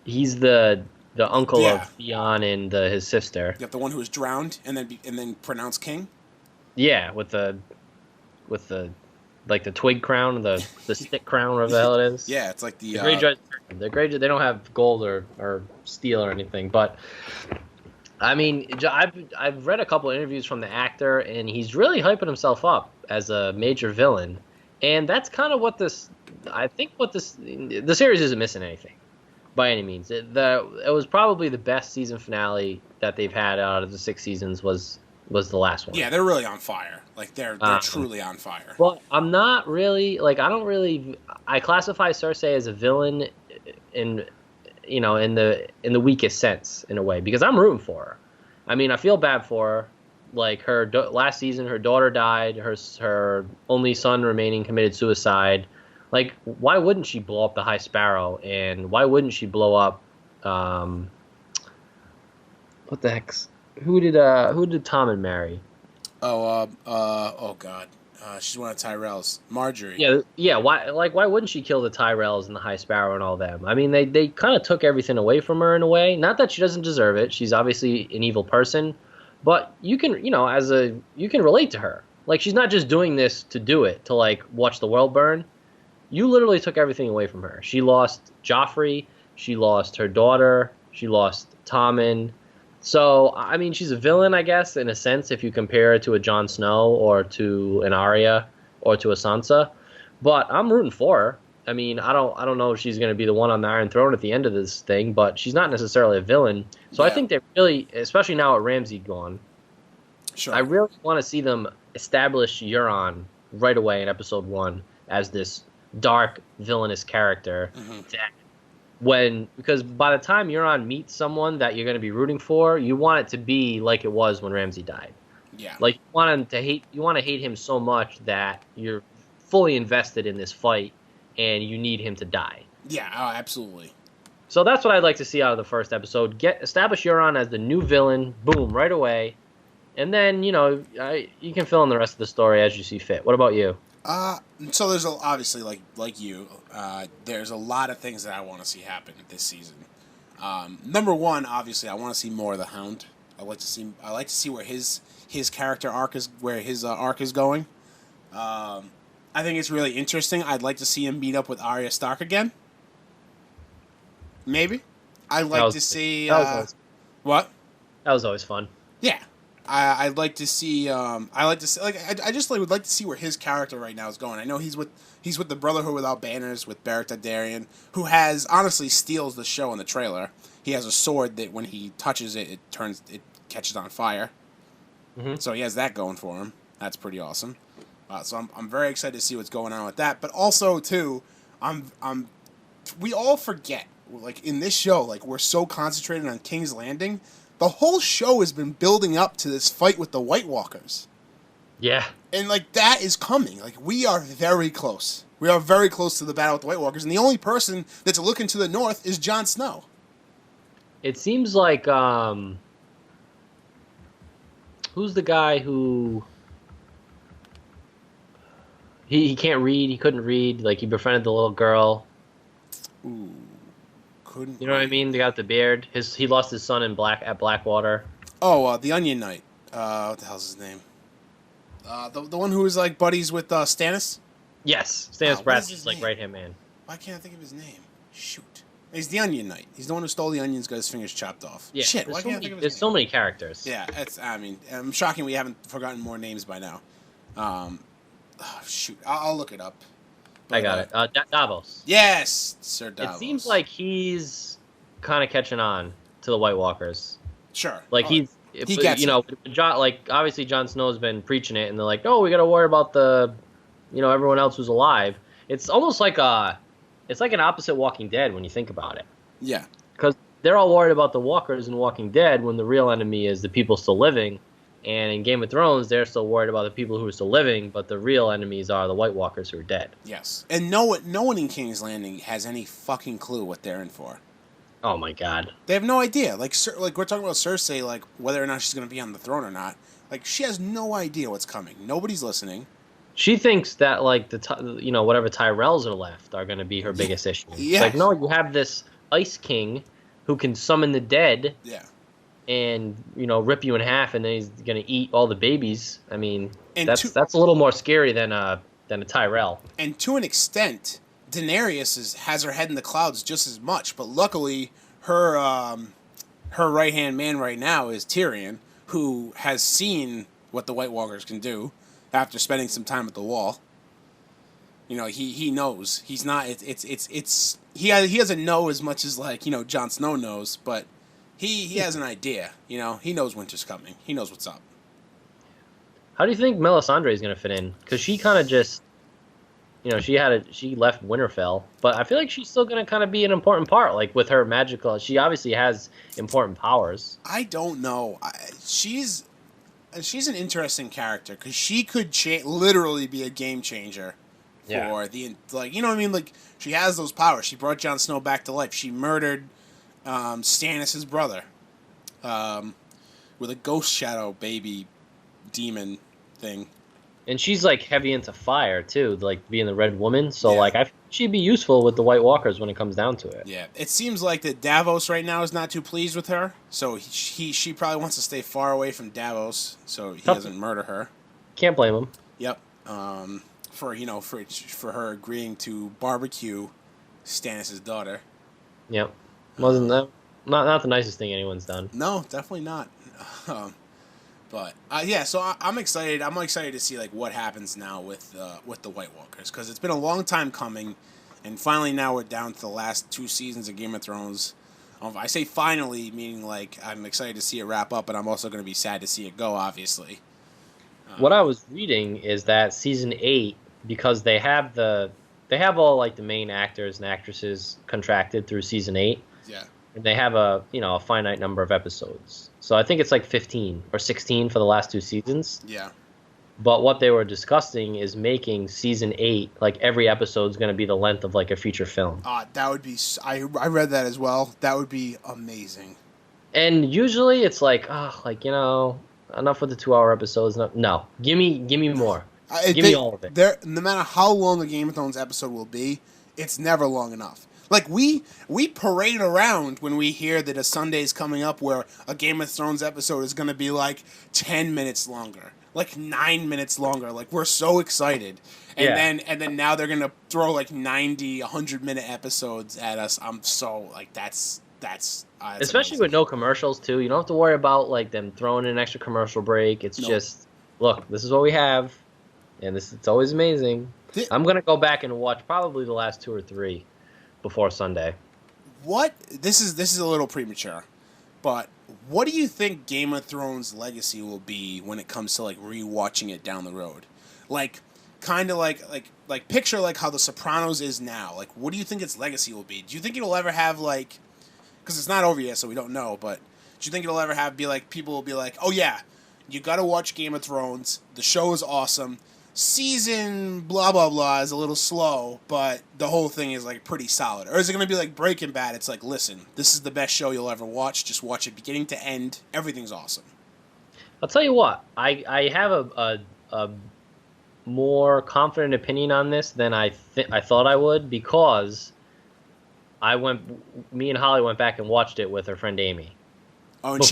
He's the uncle of Theon and his sister. You have the one who was drowned and then pronounced king. Yeah, with the like the twig crown, the stick crown, whatever the hell it is. Yeah, it's like the Greyjoy. The Greyjoy. They don't have gold or steel or anything, but I mean, I've read a couple of interviews from the actor, and he's really hyping himself up as a major villain, and that's kind of what the series isn't missing anything by any means. It was probably the best season finale that they've had out of the 6 seasons was the last one. Yeah, they're really on fire. Like they're truly on fire. Well, I'm not really I classify Cersei as a villain in the weakest sense in a way, because I'm rooting for her. I mean, I feel bad for her. Like last season, her daughter died. Her only son remaining committed suicide. Like, why wouldn't she blow up the High Sparrow? And why wouldn't she blow up? What the heck's who did Tommen marry? Oh God. She's one of Tyrell's. Marjorie. Yeah. Why wouldn't she kill the Tyrells and the High Sparrow and all them? I mean, they kind of took everything away from her in a way. Not that she doesn't deserve it. She's obviously an evil person, but you can relate to her. Like, she's not just doing this to do it, to like watch the world burn. You literally took everything away from her. She lost Joffrey. She lost her daughter. She lost Tommen. So, I mean, she's a villain, I guess, in a sense, if you compare her to a Jon Snow or to an Arya or to a Sansa. But I'm rooting for her. I mean, I don't know if she's going to be the one on the Iron Throne at the end of this thing, but she's not necessarily a villain. So yeah. I think they really, especially now with Ramsay gone, sure. I really want to see them establish Euron right away in episode 1 as this dark, villainous character. Mm-hmm. Because by the time Euron meets someone that you're going to be rooting for, you want it to be like it was when Ramsay died. Yeah. Like, you want to hate him so much that you're fully invested in this fight and you need him to die. Yeah, absolutely. So that's what I'd like to see out of the first episode. Establish Euron as the new villain, boom, right away. And then, you can fill in the rest of the story as you see fit. What about you? So there's obviously like you, there's a lot of things that I want to see happen this season. Number one, obviously, I want to see more of the Hound. I like to see where his character arc is, going. I think it's really interesting. I'd like to see him meet up with Arya Stark again. Maybe. I'd That like was- to see that was always, what? that was always fun. Yeah. I'd like to see. I like to see. Like, I just would like to see where his character right now is going. I know he's with the Brotherhood Without Banners with Beric Dondarrion, who has honestly steals the show in the trailer. He has a sword that when he touches it, it catches on fire. Mm-hmm. So he has that going for him. That's pretty awesome. So I'm very excited to see what's going on with that. But also too, we all forget, like in this show, like we're so concentrated on King's Landing. The whole show has been building up to this fight with the White Walkers. Yeah. And, like, that is coming. Like, we are very close. We are very close to the battle with the White Walkers. And the only person that's looking to the north is Jon Snow. It seems like, who's the guy who... He can't read, he couldn't read, like, he befriended the little girl. Ooh. Couldn't. You know what I mean? The guy with the beard. He lost his son at Blackwater. Oh, the Onion Knight. What the hell's his name? The one who was, like, buddies with Stannis? Yes, What Stannis is Brad's his like name? right-hand man. Why can't I think of his name? Shoot. He's the Onion Knight. He's the one who stole the onions, got his fingers chopped off. Yeah, Shit, there's why so can't I many, think of his there's name? so many characters. Yeah, I'm shocking we haven't forgotten more names by now. Shoot, I'll look it up. I got it. Davos. Yes, Sir Davos. It seems like he's kind of catching on to the White Walkers. Sure. Like he gets you know, John, like obviously Jon Snow's been preaching it, and they're like, "Oh, we got to worry about the, you know, everyone else who's alive." It's almost like it's like an opposite Walking Dead when you think about it, Yeah. because they're all worried about the walkers in Walking Dead when the real enemy is the people still living, and in Game of Thrones they're still worried about the people who are still living, but the real enemies are the White Walkers who are dead. Yes. And no one in King's Landing has any fucking clue what they're in for. Oh my God. They have no idea. Like we're talking about Cersei, like whether or not she's going to be on the throne or not. Like she has no idea what's coming. Nobody's listening. She thinks that like you know, whatever Tyrells are left are going to be her biggest issue. Yes. It's like, no, you have this Ice King who can summon the dead. Yeah. And you know, rip you in half, and then he's going to eat all the babies. I mean, And that's a little more scary than a Tyrell. And to an extent, Daenerys has her head in the clouds just as much. But luckily, her right hand man right now is Tyrion, who has seen what the White Walkers can do after spending some time at the Wall. You know, he knows. He's not. He doesn't know as much as like, you know, Jon Snow knows, but he has an idea. You know, he knows winter's coming. He knows what's up. How do you think Melisandre is going to fit in? Because she kind of just, you know, she left Winterfell, but I feel like she's still going to kind of be an important part. Like with her magical, she obviously has important powers. I don't know. She's an interesting character because she could literally be a game changer for the, like, you know what I mean? Like she has those powers. She brought Jon Snow back to life. She murdered Stannis' brother with a ghost shadow baby demon thing. And she's like heavy into fire too, like being the Red Woman. So Yeah. like she'd be useful with the White Walkers when it comes down to it. Yeah, it seems like that Davos right now is not too pleased with her, so she probably wants to stay far away from Davos so he doesn't murder her. Can't blame him. Yep. For her agreeing to barbecue Stannis' daughter. Yep. Wasn't that not the nicest thing anyone's done? No, definitely not. But yeah, so I'm excited. I'm excited to see like what happens now with the White Walkers because it's been a long time coming, and finally now we're down to the last 2 seasons of Game of Thrones. I say finally, meaning like I'm excited to see it wrap up, but I'm also going to be sad to see it go. Obviously. What I was reading is that season 8, because they have all like the main actors and actresses contracted through season 8. Yeah. And they have a finite number of episodes. So I think it's like 15 or 16 for the last 2 seasons. Yeah. But what they were discussing is making season 8, like every episode is going to be the length of like a feature film. That would be. I read that as well. That would be amazing. And usually it's like, like, you know, enough with the 2-hour episodes. No, give me more. Give me all of it. No matter how long the Game of Thrones episode will be, it's never long enough. Like, we parade around when we hear that a Sunday's coming up where a Game of Thrones episode is going to be, like, 10 minutes longer. Like, 9 minutes longer. Like, we're so excited. And then now they're going to throw, like, 90, 100-minute episodes at us. I'm so, like, that's especially amazing. with no commercials, too. You don't have to worry about, like, them throwing in an extra commercial break. It's just, look, this is what we have, and it's always amazing. I'm going to go back and watch probably the last 2 or 3 before Sunday. What? This is a little premature, but what do you think Game of Thrones' legacy will be when it comes to, like, rewatching it down the road? Like, kind of like picture, like, how The Sopranos is now. Like, what do you think its legacy will be? Do you think it'll ever have, like... Because it's not over yet, so we don't know, but do you think it'll ever be like, people will be like, oh yeah, you gotta watch Game of Thrones, the show is awesome, season blah blah blah is a little slow, but the whole thing is, like, pretty solid? Or is it gonna be like Breaking Bad? It's like, listen, this is the best show you'll ever watch, just watch it beginning to end, everything's awesome. I'll tell you what, I have a more confident opinion on this than I thought I would, because me and Holly went back and watched it with her friend Amy. Oh, and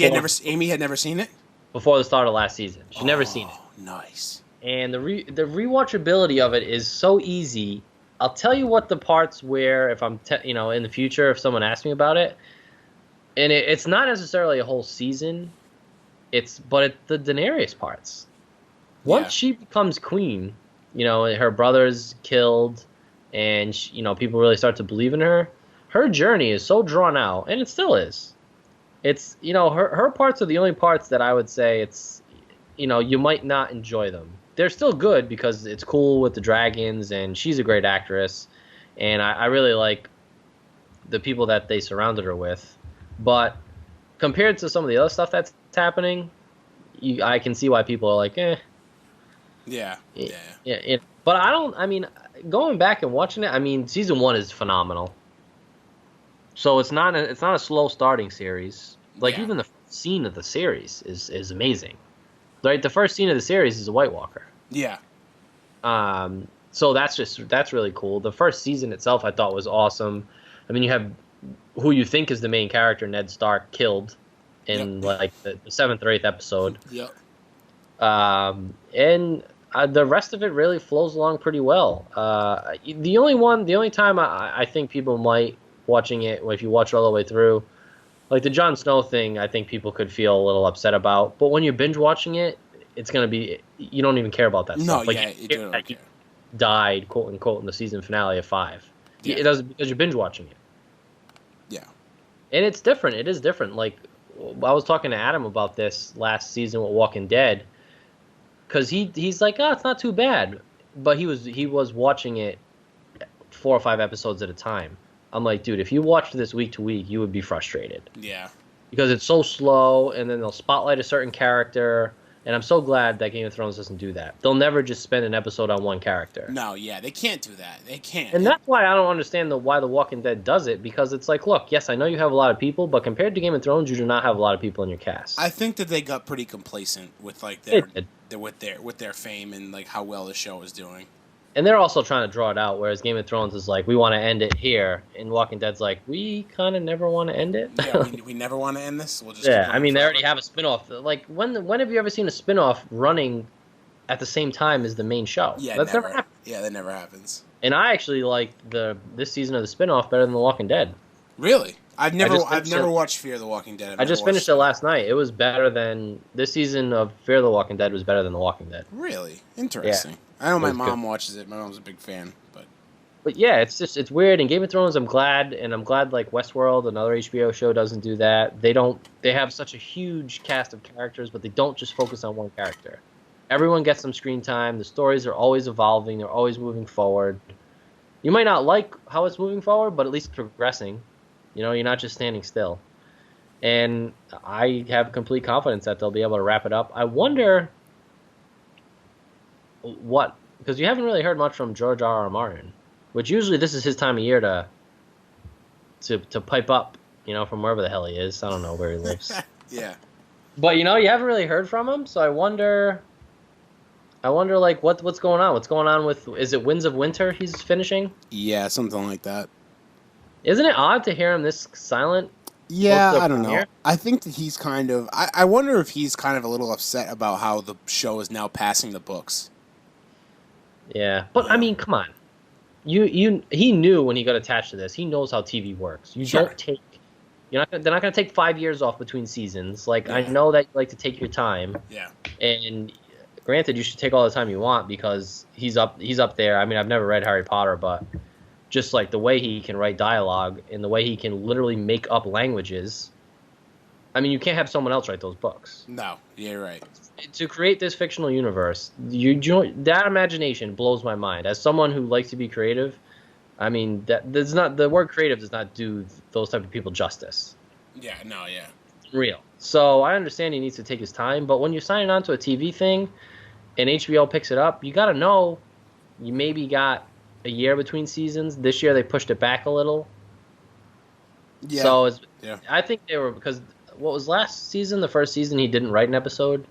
Amy had never seen it? Before the start of last season. She'd never seen it. Nice. And the rewatchability of it is so easy. I'll tell you what the parts where, if I'm, in the future, if someone asks me about it, and it's not necessarily a whole season, but the Daenerys parts. Once she becomes queen, her brother's killed, and people really start to believe in her. Her journey is so drawn out, and it still is. It's, her parts are the only parts that I would say you might not enjoy them. They're still good because it's cool with the dragons, and she's a great actress, and I really like the people that they surrounded her with. But compared to some of the other stuff that's happening, I can see why people are like, eh. Yeah. But going back and watching it, season 1 is phenomenal. So it's not a slow starting series. Like, even the first scene of the series is amazing. Right, the first scene of the series is a White Walker. Yeah. So that's really cool. The first season itself I thought was awesome. You have who you think is the main character, Ned Stark, killed in like the 7th or 8th episode. Yep. And the rest of it really flows along pretty well. The only time I think people might, watching it, if you watch it all the way through, like the Jon Snow thing, I think people could feel a little upset about. But when you're binge watching it, it's going to be, you don't even care about that stuff. Like, you don't care. He died, quote unquote, in the season finale of 5. Yeah. It doesn't, because you're binge watching it. Yeah. And it's different. It is different. Like, I was talking to Adam about this last season with Walking Dead, because he's like, oh, it's not too bad. But he was watching it 4 or 5 episodes at a time. I'm like, dude, if you watched this week to week, you would be frustrated. Yeah. Because it's so slow, and then they'll spotlight a certain character, and I'm so glad that Game of Thrones doesn't do that. They'll never just spend an episode on one character. No, yeah, they can't do that. They can't. And that's why I don't understand why The Walking Dead does it, because it's like, look, yes, I know you have a lot of people, but compared to Game of Thrones, you do not have a lot of people in your cast. I think that they got pretty complacent with, like, with their fame and, like, how well the show is doing. And they're also trying to draw it out, whereas Game of Thrones is like, we want to end it here, and Walking Dead's like, we kind of never want to end it. Yeah, we never want to end this. We'll just they already have a spinoff. Like, when have you ever seen a spinoff running at the same time as the main show? Yeah, That's never happened. Yeah, that never happens. And I actually like this season of the spinoff better than The Walking Dead. Really? I've never watched Fear the Walking Dead. I just finished it last night. It was better than this season of Fear the Walking Dead was better than The Walking Dead. Really? Interesting. Yeah. I know my mom watches it. My mom's a big fan, but yeah, it's weird. In Game of Thrones, I'm glad like Westworld, another HBO show, doesn't do that. They have such a huge cast of characters, but they don't just focus on one character. Everyone gets some screen time. The stories are always evolving. They're always moving forward. You might not like how it's moving forward, but at least it's progressing. You're not just standing still. And I have complete confidence that they'll be able to wrap it up. I wonder because you haven't really heard much from George R.R. Martin, which usually this is his time of year to pipe up, from wherever the hell he is. I don't know where he lives. Yeah. But you haven't really heard from him, so I wonder like what's going on? What's going on with, is it Winds of Winter he's finishing? Yeah, something like that. Isn't it odd to hear him this silent? Yeah, Close to I the don't know. premiere? I think that he's kind of. I wonder if he's kind of a little upset about how the show is now passing the books. Yeah, but I mean, come on. He knew when he got attached to this. He knows how TV works. You Sure. don't take. They're not gonna take 5 years off between seasons. Like I Yeah. know that you like to take your time, Yeah. and granted, you should take all the time you want because he's up there. I mean, I've never read Harry Potter, but just like the way he can write dialogue and the way he can literally make up languages. I mean, you can't have someone else write those books. No. Yeah, you're right. To create this fictional universe, that imagination blows my mind. As someone who likes to be creative, I mean, that's not the word creative does not do those type of people justice. Yeah. No. Yeah. Real. So I understand he needs to take his time, but when you're signing on to a TV thing and HBO picks it up, you got to know you maybe got a year between seasons. This year they pushed it back a little. Yeah. So Yeah. I think they were because what was last season? The first season he didn't write an episode.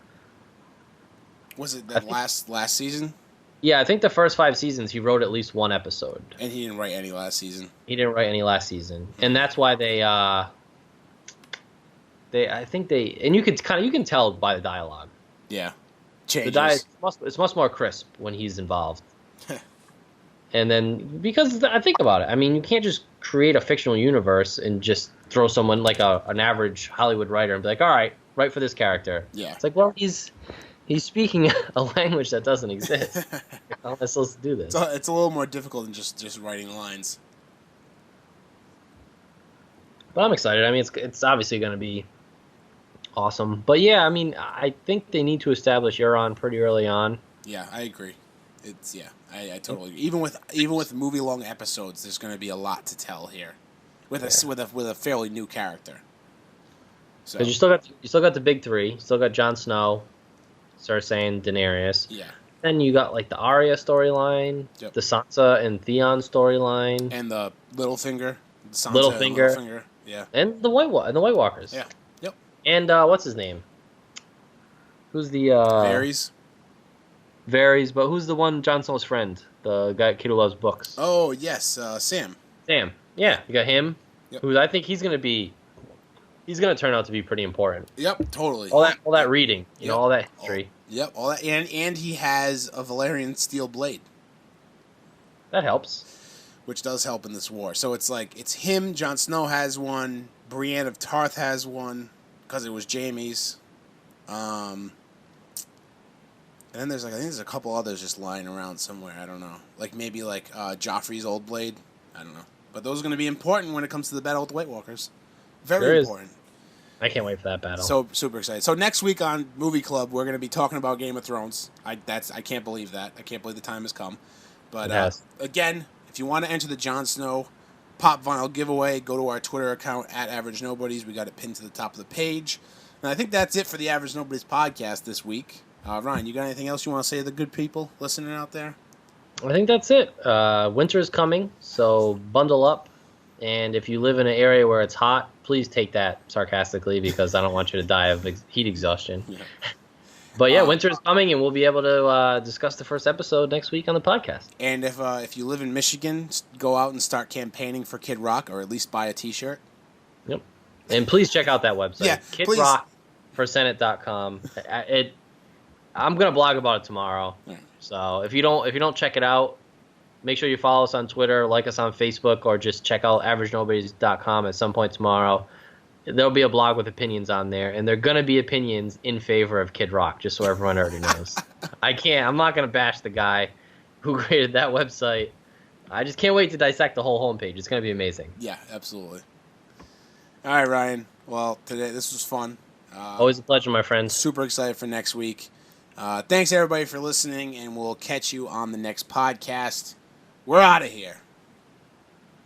Was it that last season? Yeah, I think the first 5 seasons he wrote at least one episode. And he didn't write any last season. He didn't write any last season, and that's why I think they, and you can tell by the dialogue. Yeah. The Changes. it's much more crisp when he's involved. And then because I think about it, I mean, you can't just create a fictional universe and just throw someone like an average Hollywood writer and be like, all right, write for this character. Yeah. It's like, well, he's speaking a language that doesn't exist. How am I supposed to do this? It's a little more difficult than just writing lines. But I'm excited. I mean, it's obviously going to be awesome. But yeah, I mean, I think they need to establish Euron pretty early on. Yeah, I agree. It's I totally agree. Even with movie long episodes, there's going to be a lot to tell here, with a fairly new character. So Because you still got the big three. You still got Jon Snow, Cersei, and Daenerys. yeah, Then you got like the Arya storyline, Yep. the Sansa and Theon storyline, and the Littlefinger, Sansa Littlefinger. and Littlefinger. Yeah, and the White Walkers. yeah, yep. And what's his name? Who's the Varys, but who's the one Jon Snow's friend? The kid who loves books. Oh yes, Sam. Sam. Yeah, you got him. Yep. Who I think he's gonna turn out to be pretty important. Yep, totally. All that reading, Yep. know, all that history. Yep, all that, and he has a Valerian steel blade, That helps. which does help in this war. So it's like it's him. Jon Snow has one. Brienne of Tarth has one because it was Jaime's. And then I think there's a couple others just lying around somewhere. I don't know. Like maybe Joffrey's old blade. I don't know. But those are going to be important when it comes to the battle with the White Walkers. Very Sure is. important. I can't wait for that battle. So super excited. So next week on Movie Club, we're going to be talking about Game of Thrones. I can't believe that. I can't believe the time has come. But Yes. again, if you want to enter the Jon Snow Pop Vinyl giveaway, go to our Twitter account at Average Nobodies. We got it pinned to the top of the page. And I think that's it for the Average Nobodies podcast this week. Ryan, you got anything else you want to say to the good people listening out there? I think that's it. Winter is coming, so bundle up. And if you live in an area where it's hot, please take that sarcastically because I don't want you to die of heat exhaustion. Yeah. But yeah, winter is coming, and we'll be able to discuss the first episode next week on the podcast. And if you live in Michigan, go out and start campaigning for Kid Rock, or at least buy a T-shirt. Yep. And please check out that website, Yeah, please. kidrockforsenate.com. I'm gonna blog about it tomorrow. Yeah. So if you don't check it out, make sure you follow us on Twitter, like us on Facebook, or just check out AverageNobodies.com at some point tomorrow. There'll be a blog with opinions on there, and they're gonna be opinions in favor of Kid Rock, just so everyone already knows. I'm not gonna bash the guy who created that website. I just can't wait to dissect the whole homepage. It's gonna be amazing. Yeah, absolutely. All right, Ryan. Well, today this was fun. Always a pleasure, my friends. Super excited for next week. Thanks, everybody, for listening, and we'll catch you on the next podcast. We're out of here.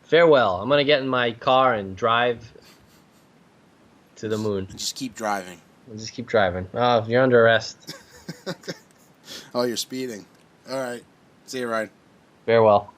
Farewell. I'm gonna get in my car and drive to the moon. Just keep driving. I'll just keep driving. Oh, you're under arrest. Oh, you're speeding. All right. See you, Ryan. Farewell.